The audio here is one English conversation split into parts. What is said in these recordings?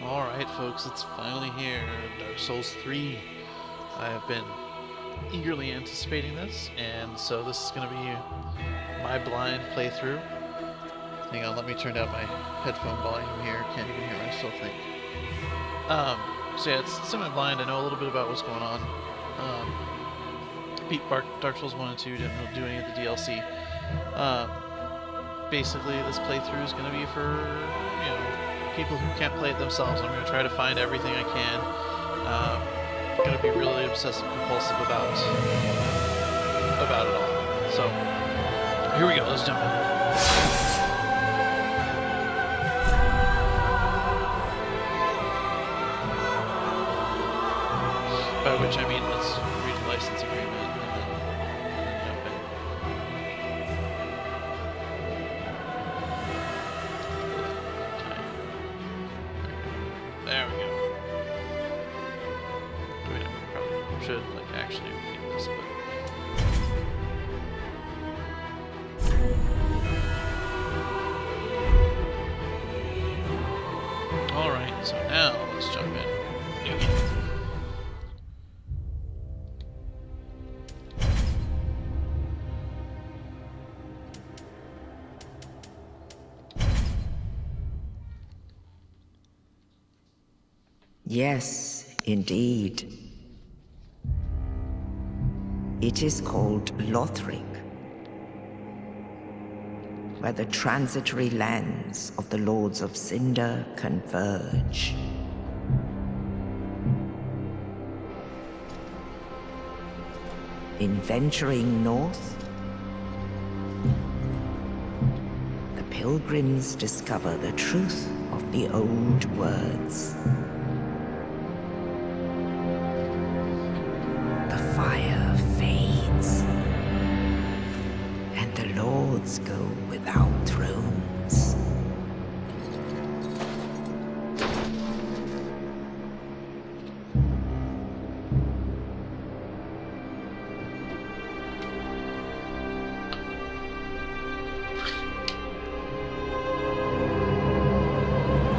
Alright folks, it's finally here, Dark Souls 3. I have been eagerly anticipating this, and so this is going to be my blind playthrough. Hang on, let me turn down my headphone volume here, can't even hear myself think. So yeah, it's semi-blind, I know a little bit about what's going on. Beat Dark Souls 1 and 2, didn't really do any of the DLC. Basically, this playthrough is going to be for, you know, people who can't play it themselves. I'm going to try to find everything I can. I'm going to be really obsessive compulsive about it all. So, here we go, let's jump in. By which I mean, let's read the license agreement and then jump in. There we go. Wait, I probably should like actually read this, but alright, so now let's jump in. New game. Yes, indeed. It is called Lothric, where the transitory lands of the Lords of Cinder converge. In venturing north, the pilgrims discover the truth of the old words. Fire fades, and the lords go without thrones.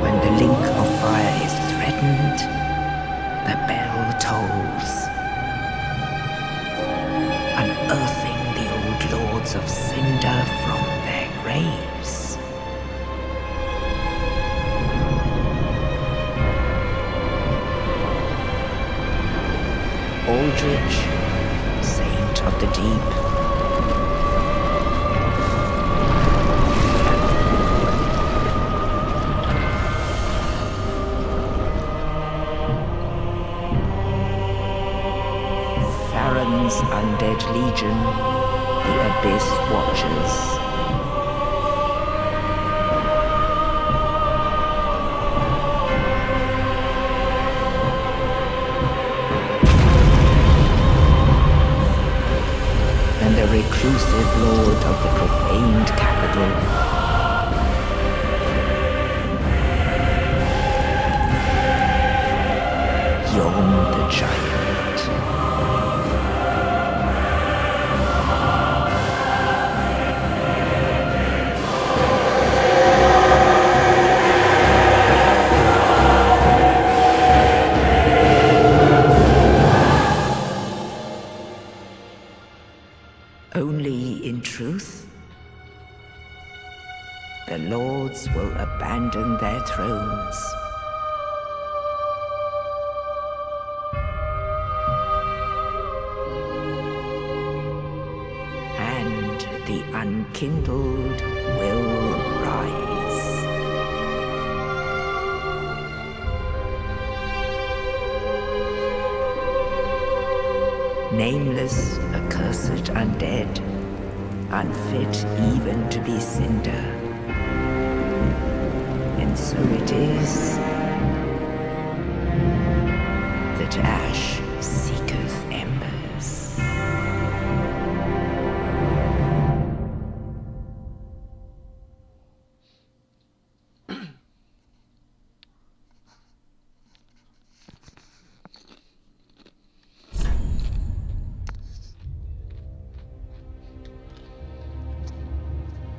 When the link of fire is threatened, the bell tolls, unearthing the old lords of Cinder from their graves. Aldrich, saint of the deep, Farron's undead legion, the Abyss Watchers. And the reclusive lord of the profaned capital, Yon the Giant. Only in truth, the lords will abandon their thrones. And the unkindled will rise. Nameless, accursed undead, unfit even to be cinder. And so it is that ash seeketh embers.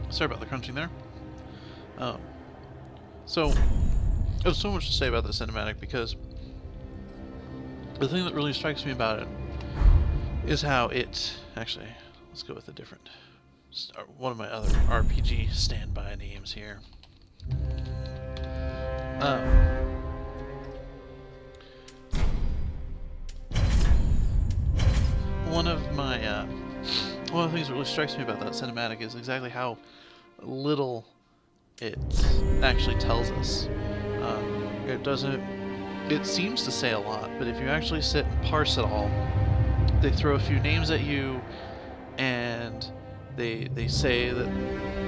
Sorry about the crunching there. So, There's so much to say about the cinematic because the thing that really strikes me about it is how it actually. Let's go with a different. One of my other RPG standby names here. One of the things that really strikes me about that cinematic is exactly how little it actually tells us. It doesn't. It seems to say a lot, but if you actually sit and parse it all, they throw a few names at you, and they say that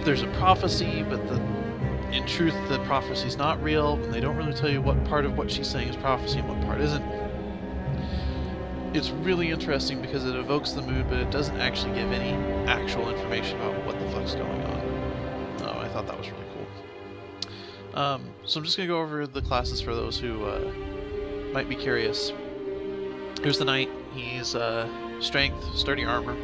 there's a prophecy, but in truth the prophecy's not real, and they don't really tell you what part of what she's saying is prophecy and what part isn't. It's really interesting because it evokes the mood, but it doesn't actually give any actual information about what the fuck's going on. I thought that was really cool. So I'm just going to go over the classes for those who might be curious. Here's the knight. He's strength, sturdy armor.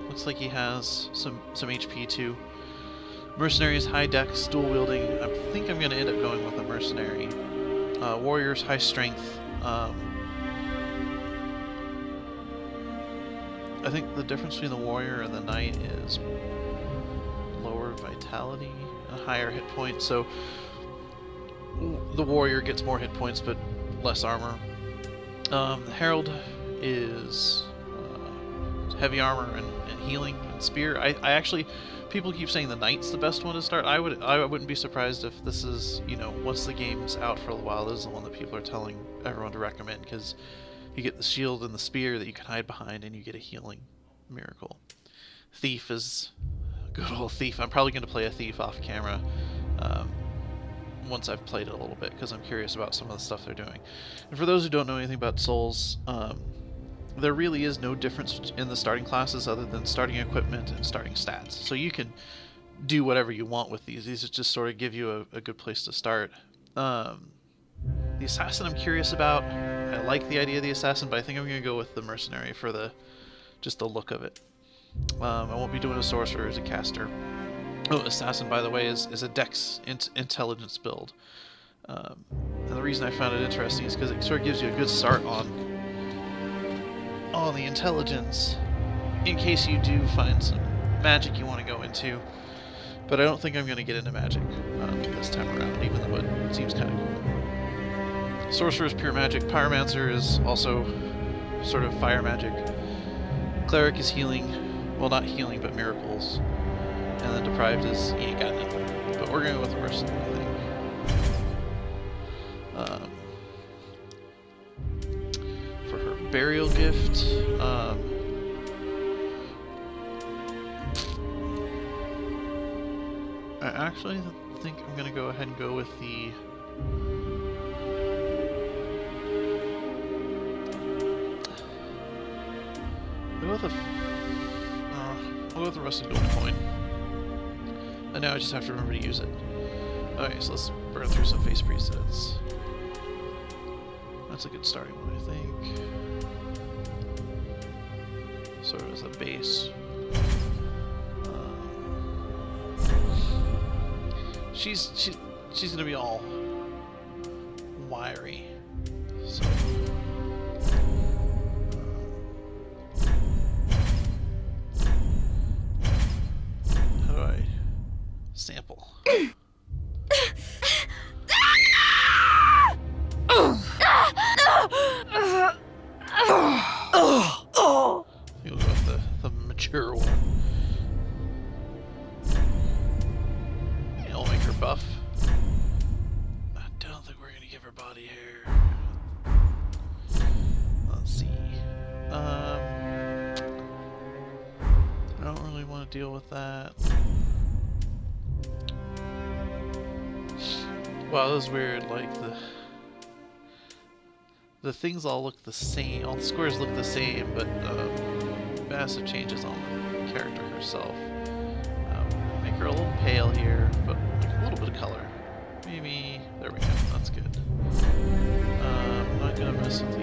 Looks like he has some HP too. Mercenaries, high dex, dual wielding. I think I'm going to end up going with a mercenary. Warriors, high strength. I think the difference between the warrior and the knight is lower vitality and higher hit points. So the warrior gets more hit points but less armor. The herald is heavy armor and healing and spear. I actually, people keep saying the knight's the best one to start. I wouldn't be surprised if this is, once the game's out for a while, this is the one that people are telling everyone to recommend, because you get the shield and the spear that you can hide behind, and you get a healing miracle. Thief is good old thief. I'm probably going to play a thief off camera once I've played it a little bit, because I'm curious about some of the stuff they're doing. And for those who don't know anything about Souls, there really is no difference in the starting classes other than starting equipment and starting stats. So you can do whatever you want with these. These just sort of give you a good place to start. The assassin I'm curious about. I like the idea of the assassin, but I think I'm going to go with the mercenary for just the look of it. I won't be doing a sorcerer as a caster. Oh, assassin, by the way, is a dex intelligence build. And the reason I found it interesting is because it sort of gives you a good start on the intelligence in case you do find some magic you want to go into. But I don't think I'm going to get into magic this time around, even though it seems kind of cool. Sorcerer is pure magic. Pyromancer is also sort of fire magic. Cleric is healing. Well, not healing, but miracles. And then Deprived is, you ain't got nothing. But we're going with the mercenary, I think. For her burial gift, I actually think I'm going to go ahead and go with the... I'll go with the rusted gold coin. And now I just have to remember to use it. Okay, so let's burn through some face presets. That's a good starting one, I think. Sort of as a base. She's gonna be all wiry. So. Sample. You'll go with the mature one. It'll make her buff. I don't think we're gonna give her body hair. Let's see. I don't really want to deal with that. Wow, that was weird. Like the things all look the same. All the squares look the same, but massive changes on the character herself. Make her a little pale here, but like a little bit of color. Maybe there we go. That's good. I'm not gonna mess with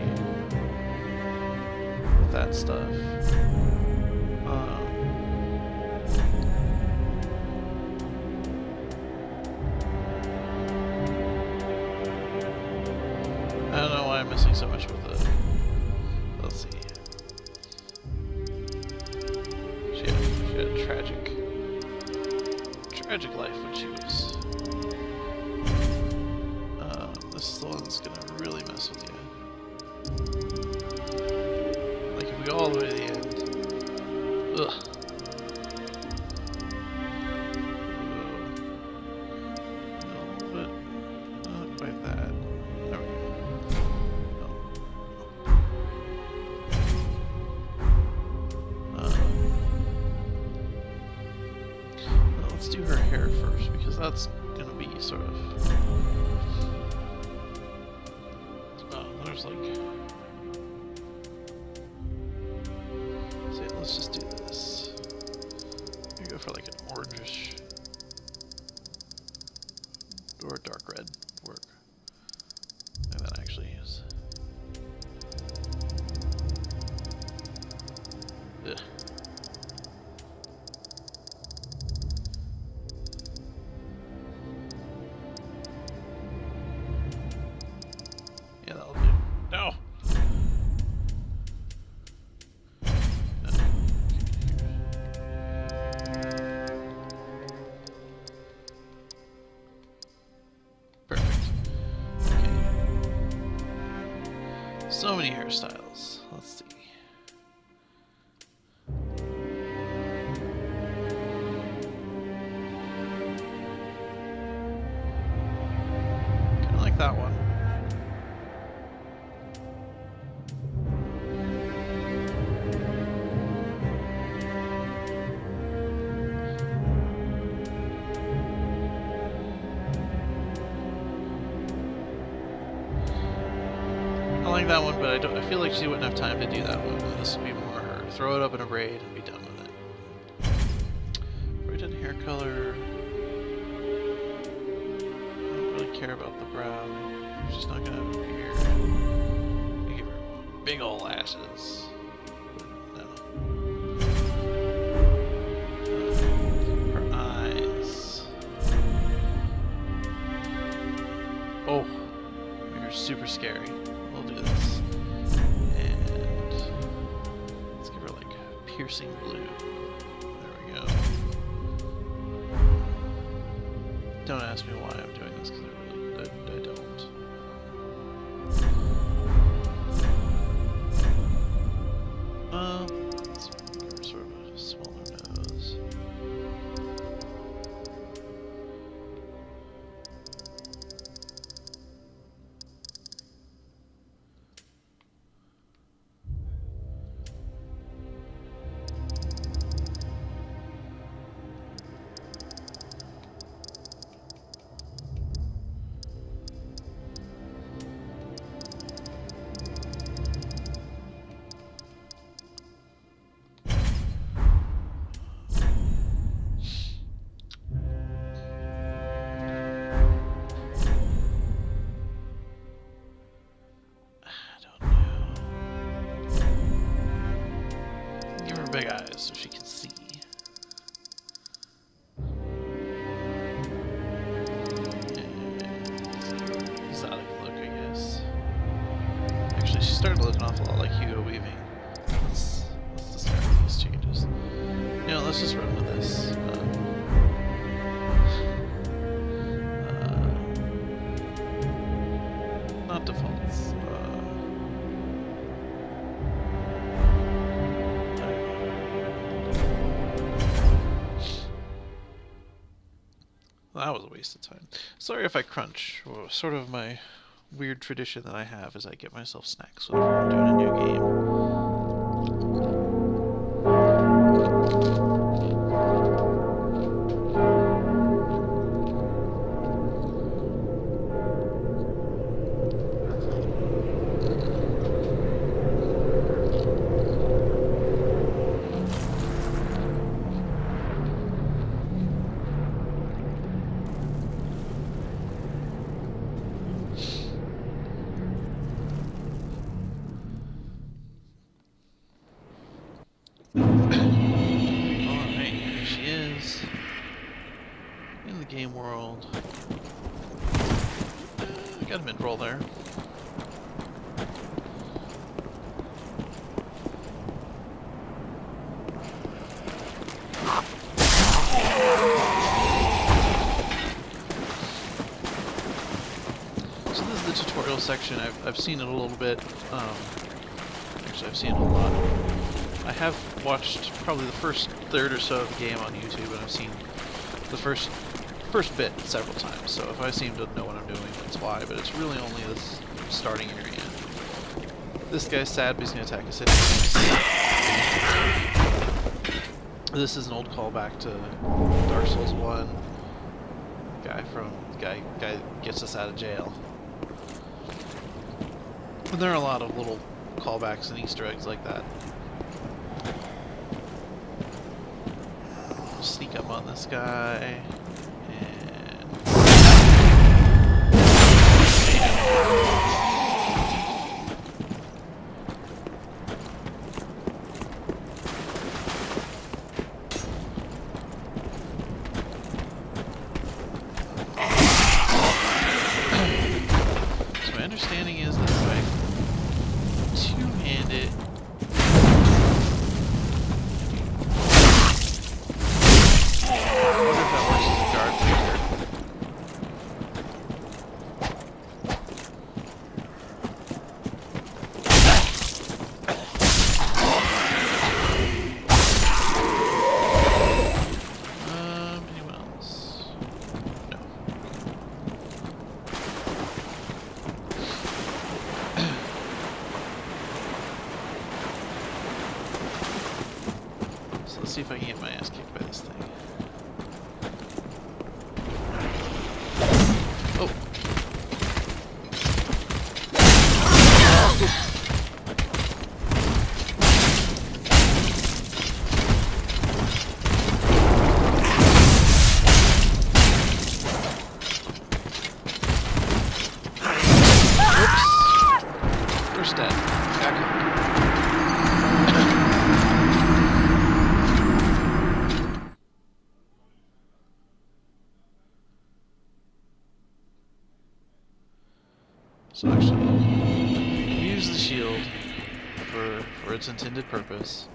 that stuff. I don't know why I'm missing so much with the... Let's see. She had a tragic life when she was... this is the one that's gonna really mess with you. Like, if we go all the way to the end... Ugh. That's gonna be sort of... Oh, there's like... See, let's just do this. Maybe go for like an orangish or a dark red work. And then actually use... Ugh. So many hairstyles. Let's see. Kind of like that one. I like that one, but I feel like she wouldn't have time to do that one. This would be more her. Throw it up in a braid and be done with it. Braided hair color. I don't really care about the brow. She's not gonna have a beard. We give her big ol' lashes. No. Her eyes. Oh, you're super scary. We'll do this. And let's give her like piercing blue. There we go. Don't ask me why I'm doing this because I don't. Let's give her sort of a smaller nose. Big eyes so she can see. Exotic look, I guess. Actually, she's starting to look an awful lot like Hugo Weaving. Let's discard these changes. You know, let's just run with this. Not defaults. That was a waste of time. Sorry if I crunch. Well, sort of my weird tradition that I have is I get myself snacks whenever I'm doing a new game. Game world. Got a mid-roll there. So this is the tutorial section. I've seen it a little bit. Actually, I've seen it a lot. I have watched probably the first third or so of the game on YouTube, and I've seen the first bit several times. So if I seem to know what I'm doing, that's why. But it's really only this starting area. This guy's sad, but he's going to attack us anyways. This is an old callback to Dark Souls 1. Guy gets us out of jail. And there are a lot of little callbacks and Easter eggs like that. Sneak up on this guy. My understanding is that if I two-hand it, I wonder if that works as a guard feature. Anyone else? No. Let's see if I can get my ass kicked by this thing. Oh. Whoops. First dead. Back up. So actually, use the shield for its intended purpose.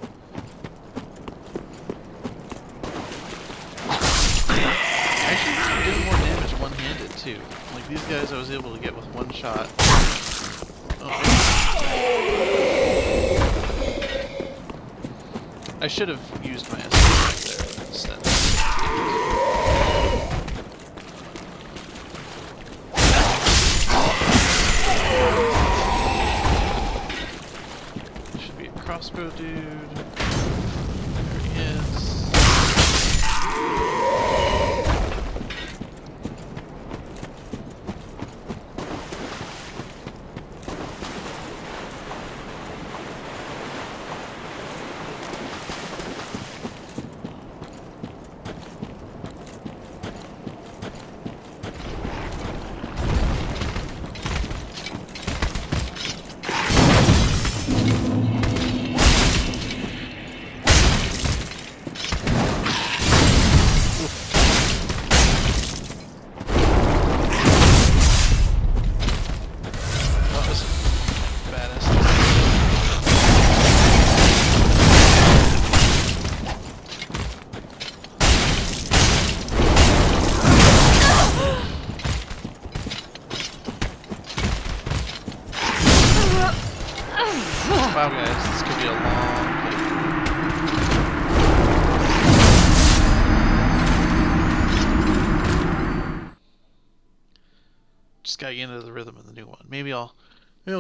Actually, this one did more damage one-handed too. Like these guys, I was able to get with one shot. Oh, I should have used my escape there instead. Crossbow dude. There he is. Wow guys, this could be a long playthrough. Just gotta get into the rhythm of the new one. Maybe I'll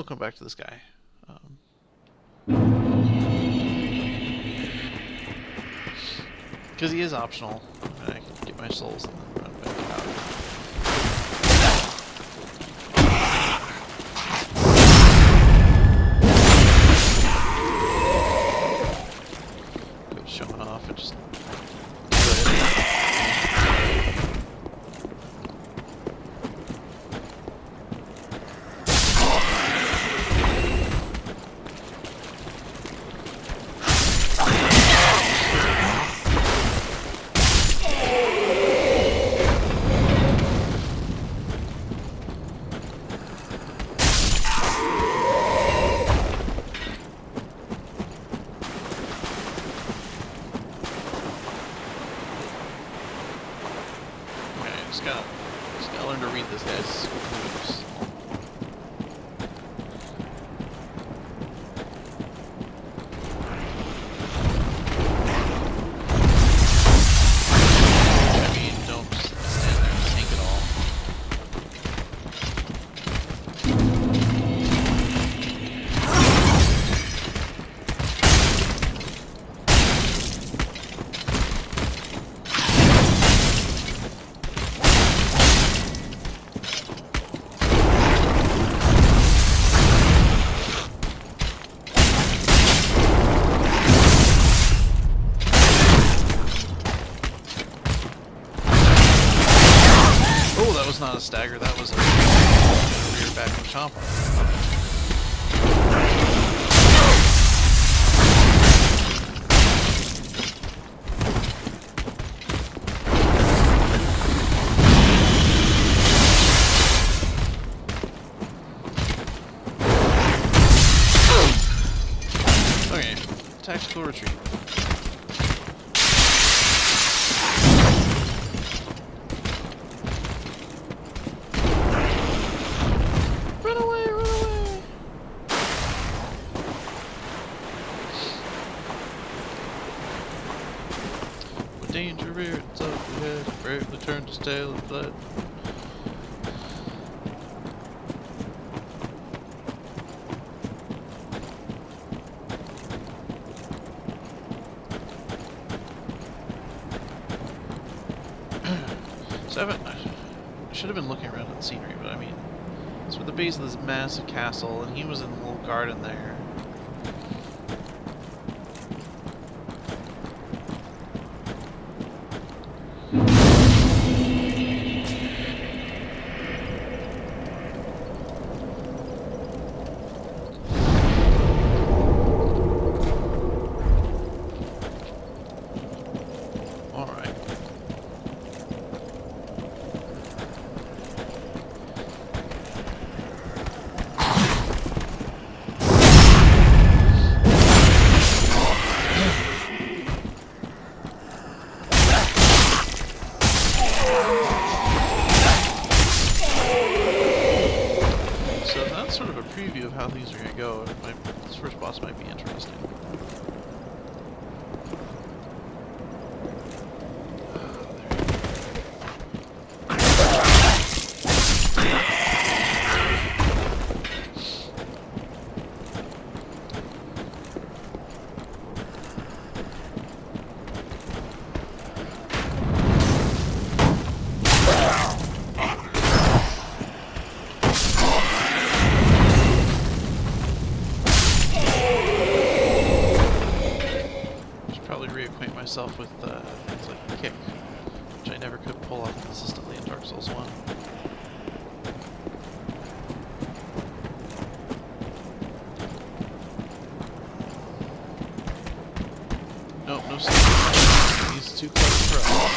come back to this guy. Because he is optional. And I can get my souls and then run back out. Showing off and just do it. a stagger. That was a rear back and chomp. Okay, tactical retreat. Run away, run away! With danger reared its ugly head, bravely turned its tail and fled. I should have been looking around at the scenery, but I mean, it's at the base of this massive castle, and he was in the little garden there. Alright. Sort of a preview of how things are going to go. This first boss might be interesting. Reacquaint myself with things like kick, which I never could pull off consistently in Dark Souls 1. Nope, no sleep. He's too close for us.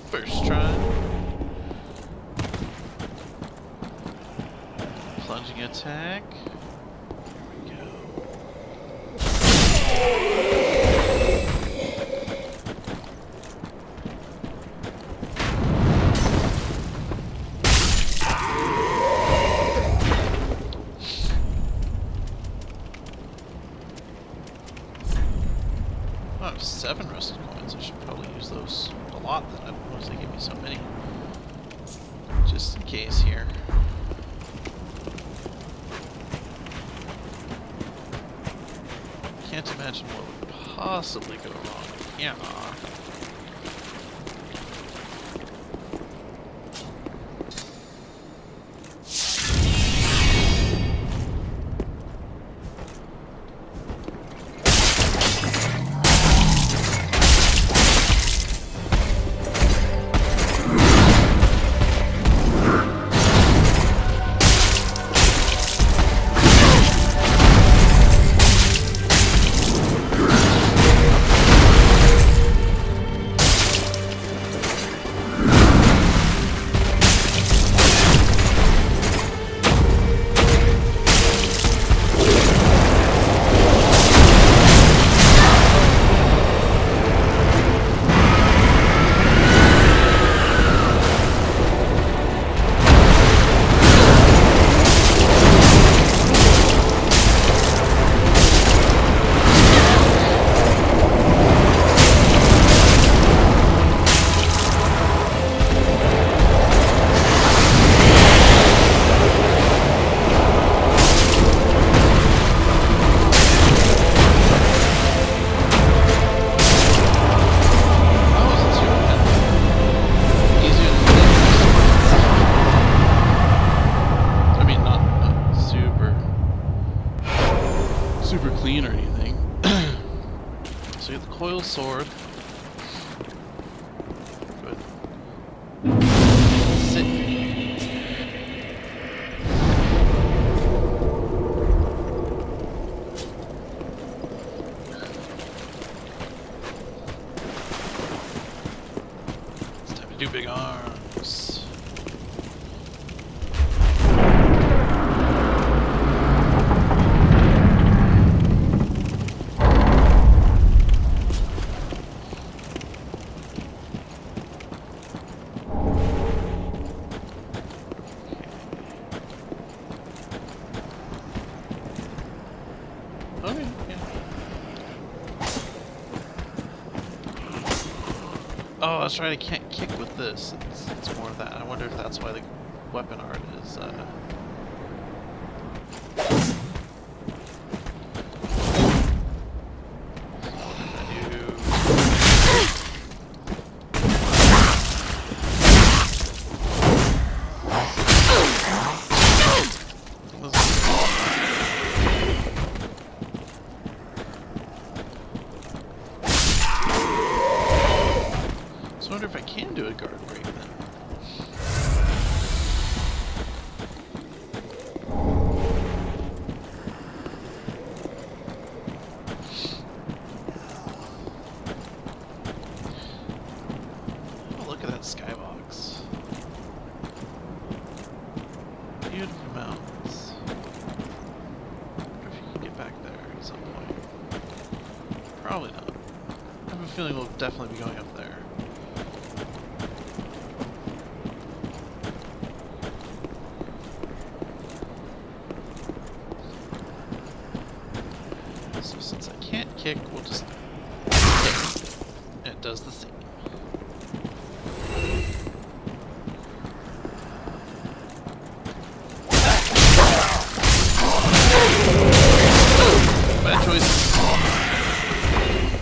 First try. Plunging attack. Here we go. Oh, I have 7 rusted coins. I should probably use those a lot then. I don't know if they give me so many. Just in case here. Can't imagine what would possibly go wrong. Yeah. super clean or anything. So you get the coiled sword. Good. Sit. It's time to do big arms. Okay, yeah. Oh, that's right, I can't kick with this. It's more of that. I wonder if that's why the weapon art is, I wonder if I can do a guard break then. Oh, look at that skybox. Beautiful mountains. I wonder if you can get back there at some point. Probably not. I have a feeling we'll definitely be going up there. So since I can't kick, we'll just... It does the same. Bad choices.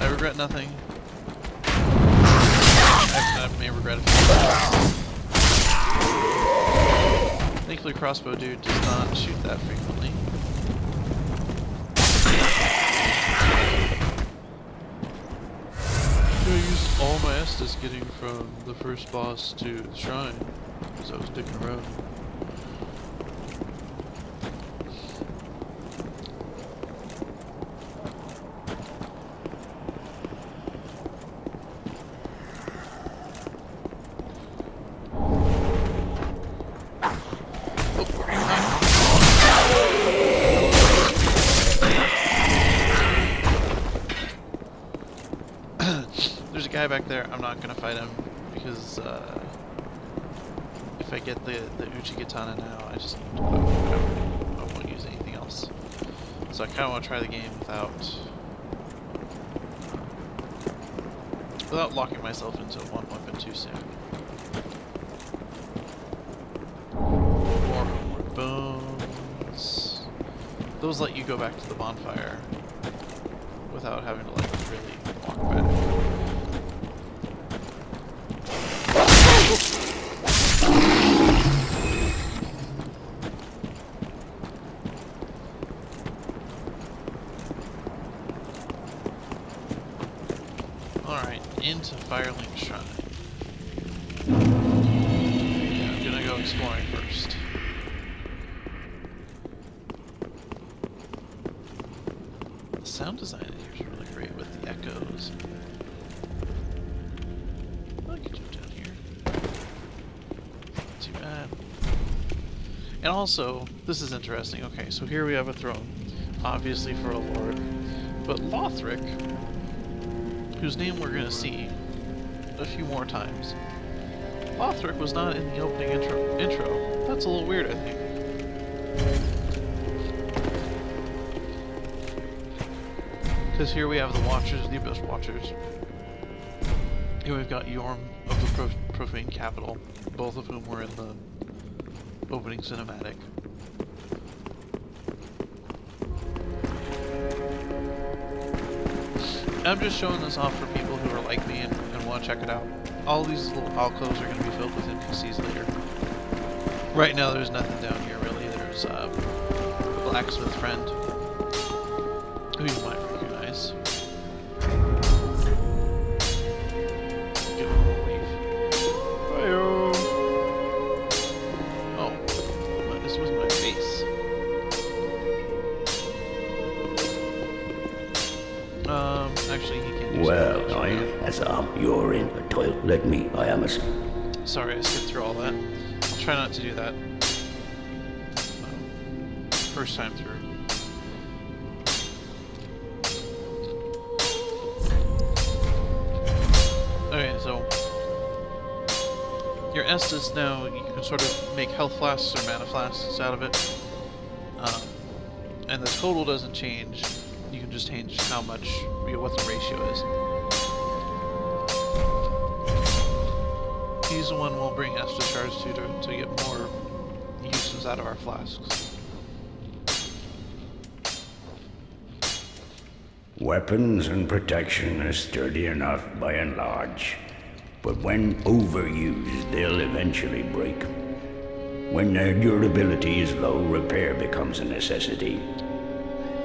I regret nothing. I may regret it. Thankfully, crossbow dude does not shoot that frequently. I used all my Estus getting from the first boss to the shrine, because I was digging around. There's a guy back there. I'm not gonna fight him because if I get the Uchigatana now, I just need to put I won't use anything else. So I kind of want to try the game without locking myself into one weapon too soon. More bones. Those let you go back to the bonfire without having to like really walk back. Alright, into Firelink Shrine. Yeah, I'm gonna go exploring first. The sound design in here is really great with the echoes. I can jump down here. Not too bad. And also, this is interesting. Okay, so here we have a throne, obviously for a lord, but Lothric, whose name we're going to see a few more times, Lothric was not in the opening intro. That's a little weird, I think. Because here we have the Watchers, the Abyss Watchers. Here we've got Yorm of the Profane Capital, both of whom were in the opening cinematic. I'm just showing this off for people who are like me and want to check it out. All these little alcoves are going to be filled with NPCs later. Right now there's nothing down here really. There's the blacksmith friend, who you might recognize. Give him a wave. Hi-yo! Oh, this was my face. Actually, he can't do Well, something. I, as you're in the toilet, let me, I am a... Sorry, I skipped through all that. I'll try not to do that. First time through. Okay, so your Estus now, you can sort of make health flasks or mana flasks out of it. And the total doesn't change. You can just change how much, what the ratio is. He's the one we'll bring Estus shards to get more uses out of our flasks. Weapons and protection are sturdy enough by and large, but when overused, they'll eventually break. When their durability is low, repair becomes a necessity.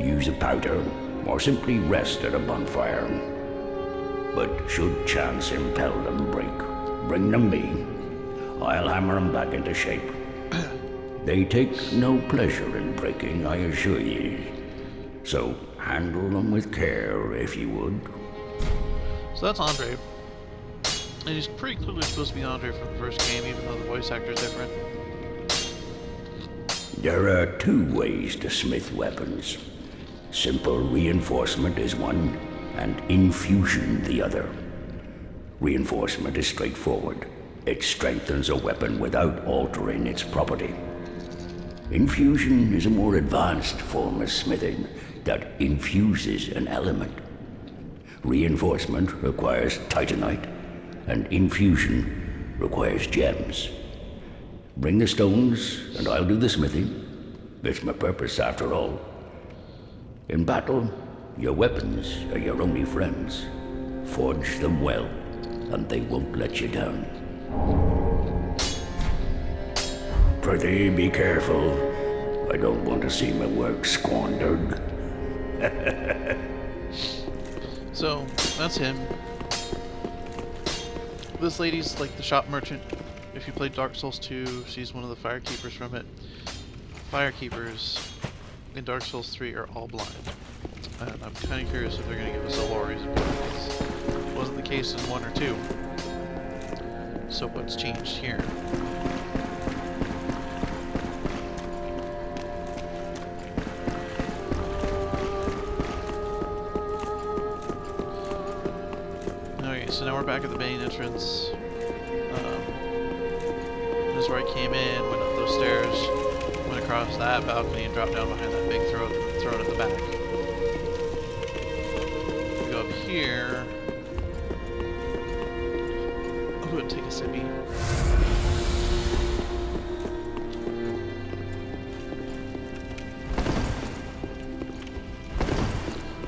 Use a powder, or simply rest at a bonfire. But should chance impel them break, bring them me. I'll hammer them back into shape. They take no pleasure in breaking, I assure ye. So handle them with care, if you would. So that's Andre. And he's pretty clearly supposed to be Andre from the first game, even though the voice actor is different. There are two ways to smith weapons. Simple reinforcement is one, and infusion the other. Reinforcement is straightforward. It strengthens a weapon without altering its property. Infusion is a more advanced form of smithing that infuses an element. Reinforcement requires titanite, and infusion requires gems. Bring the stones, and I'll do the smithing. It's my purpose, after all. In battle, your weapons are your only friends. Forge them well, and they won't let you down. Prithee, be careful. I don't want to see my work squandered. So, that's him. This lady's like the shop merchant. If you played Dark Souls 2, she's one of the firekeepers from it. Firekeepers in Dark Souls 3 are all blind. And I'm kind of curious if they're going to give us a lore reason, because it wasn't the case in 1 or 2. So what's changed here? Okay, so now we're back at the main entrance. This is where I came in, went up those stairs, went across that balcony and dropped down behind that big throne at the back. We go up here. I'll go ahead and take a sippy.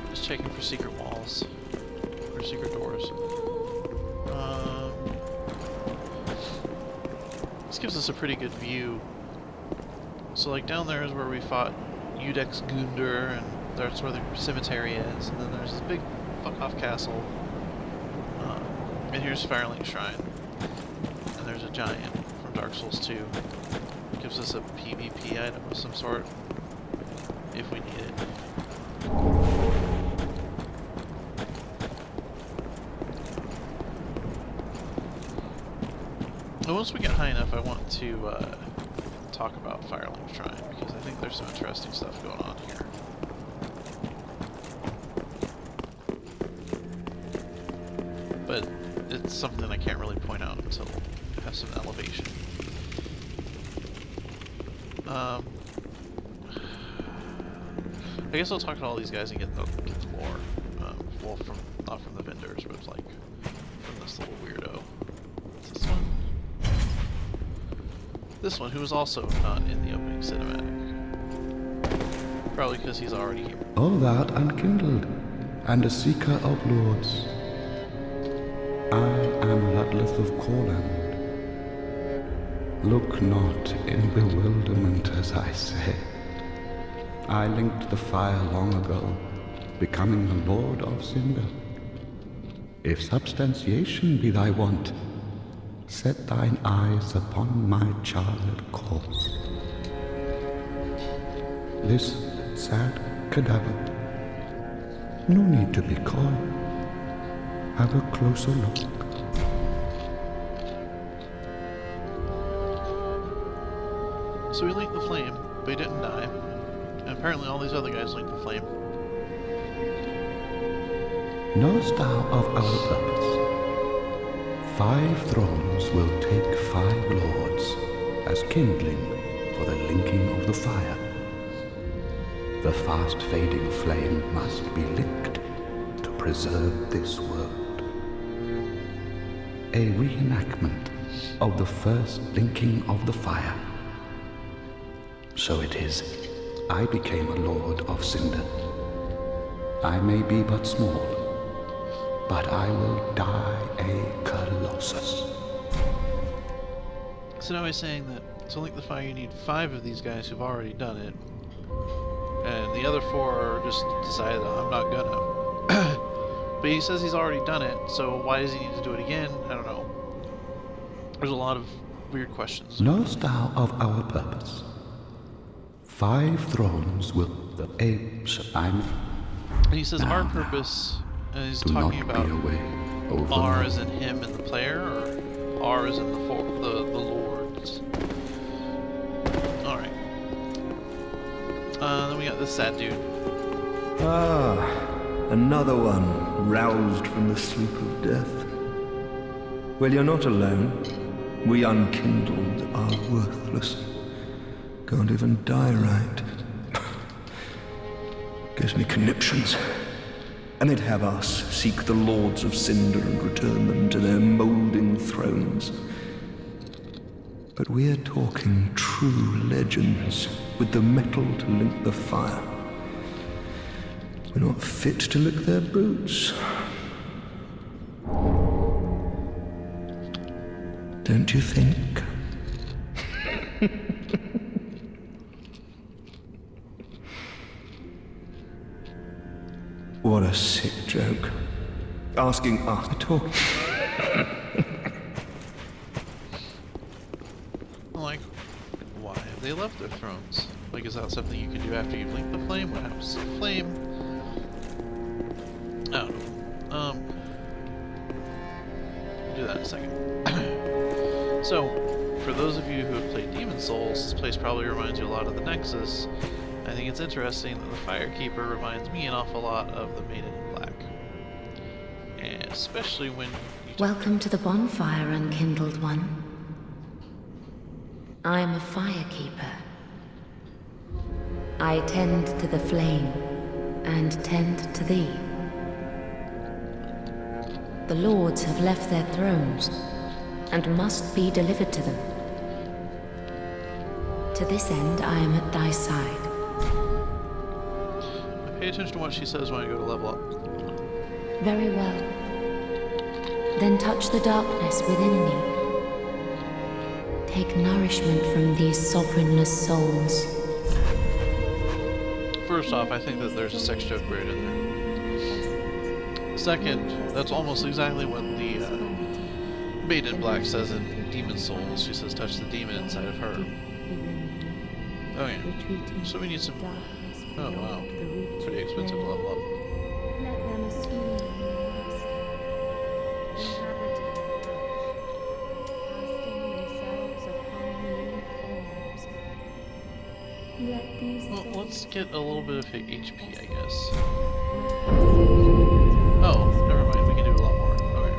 Just checking for secret walls. Or secret doors. This gives us a pretty good view. So like down there is where we fought Udex Gunder, and that's where the cemetery is, and then there's this big fuck-off castle. And here's Firelink Shrine. And there's a giant from Dark Souls 2. Gives us a PvP item of some sort, if we need it. And once we get high enough, I want to talk about Firelink Shrine, because I think there's some interesting stuff going on here. But it's something I can't really point out until I have some elevation. I guess I'll talk to all these guys and get the lore. Well, not from the vendors, but like from this little weirdo. What's this one? This one, who is also not in the opening cinematic. Probably because he's already here. All that unkindled, and a seeker of lords. I am Ludleth of Corland. Look not in bewilderment as I say. I linked the fire long ago, becoming the Lord of Cinder. If substantiation be thy want, set thine eyes upon my charred corpse. This sad cadaver, no need to be coy. Have a closer look. So he linked the flame, but he didn't die. And apparently all these other guys linked the flame. Knowest thou of our purpose? 5 thrones will take 5 lords as kindling for the linking of the fire. The fast-fading flame must be licked to preserve this world. A reenactment of the first linking of the fire. So it is, I became a lord of Cinder. I may be but small, but I will die a colossus. So now he's saying that to link the fire you need 5 of these guys who've already done it. And the other 4 just decided I'm not gonna. But he says he's already done it, so why does he need to do it again? I don't know. There's a lot of weird questions. Knowest thou of our purpose? 5 thrones will the apes I'm. And he says our purpose, and he's talking about R as in him and the player, or R as in the lords. Alright. Then we got this sad dude. Ah, another one roused from the sleep of death. Well, you're not alone. We unkindled are worthless. Can't even die right. Gives me conniptions. And they'd have us seek the lords of Cinder and return them to their moulding thrones. But we're talking true legends with the metal to link the fire. We're not fit to lick their boots. Don't you think? What a sick joke. Asking us to talk. Like, why have they left their thrones? Like, is that something you can do after you've linked the flame? What happens to the flame? I don't know. We'll do that in a second. So, for those of you who have played Demon Souls, this place probably reminds you a lot of the Nexus. I think it's interesting that the Firekeeper reminds me an awful lot of the Maiden in Black. And especially when you Welcome to the bonfire, unkindled one. I am a firekeeper. I tend to the flame, and tend to thee. The lords have left their thrones, and must be delivered to them. To this end, I am at thy side. pay attention to what she says when I go to level up. Very well. Then touch the darkness within me. Take nourishment from these sovereignless souls. First off, I think that there's a sex joke buried in there. Second, that's almost exactly what the Maiden Black says in Demon Souls. She says, touch the demon inside of her. Oh yeah. So we need some... Oh wow. Pretty expensive to level up. Well, let's get a little bit of HP, I guess. Oh, never mind. We can do a lot more. Okay.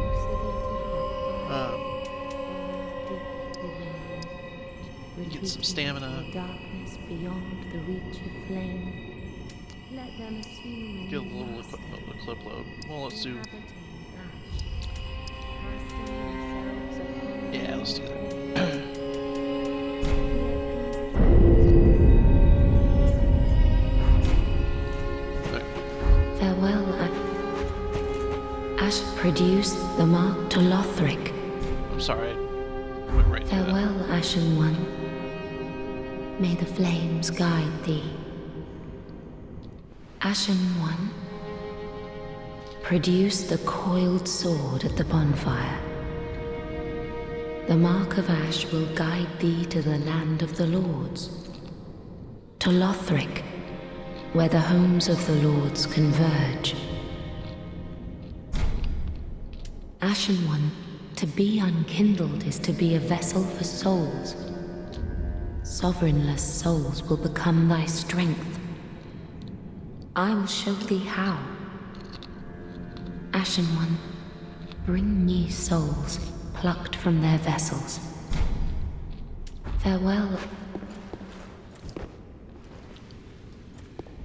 Get some stamina. Darkness beyond the reach of flame. Let them assume Get a little clip load. Well, let's do. Yeah, let's do that. Farewell, Ash produced the mark to Lothric. I'm sorry. I went right through that. Farewell, Ashen One. May the flames guide thee. Ashen One, Produce the coiled sword at the bonfire. The mark of ash will guide thee to the land of the lords. To Lothric, where the homes of the lords converge. Ashen One, to be unkindled is to be a vessel for souls. Sovereignless souls will become thy strength. I will show thee how. Ashen One, bring me souls plucked from their vessels. Farewell.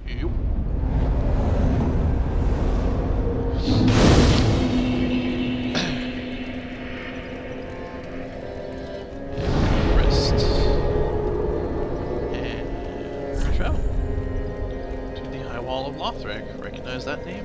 Yep. Rest. And retro. To the High Wall of Lothric. Recognize that name?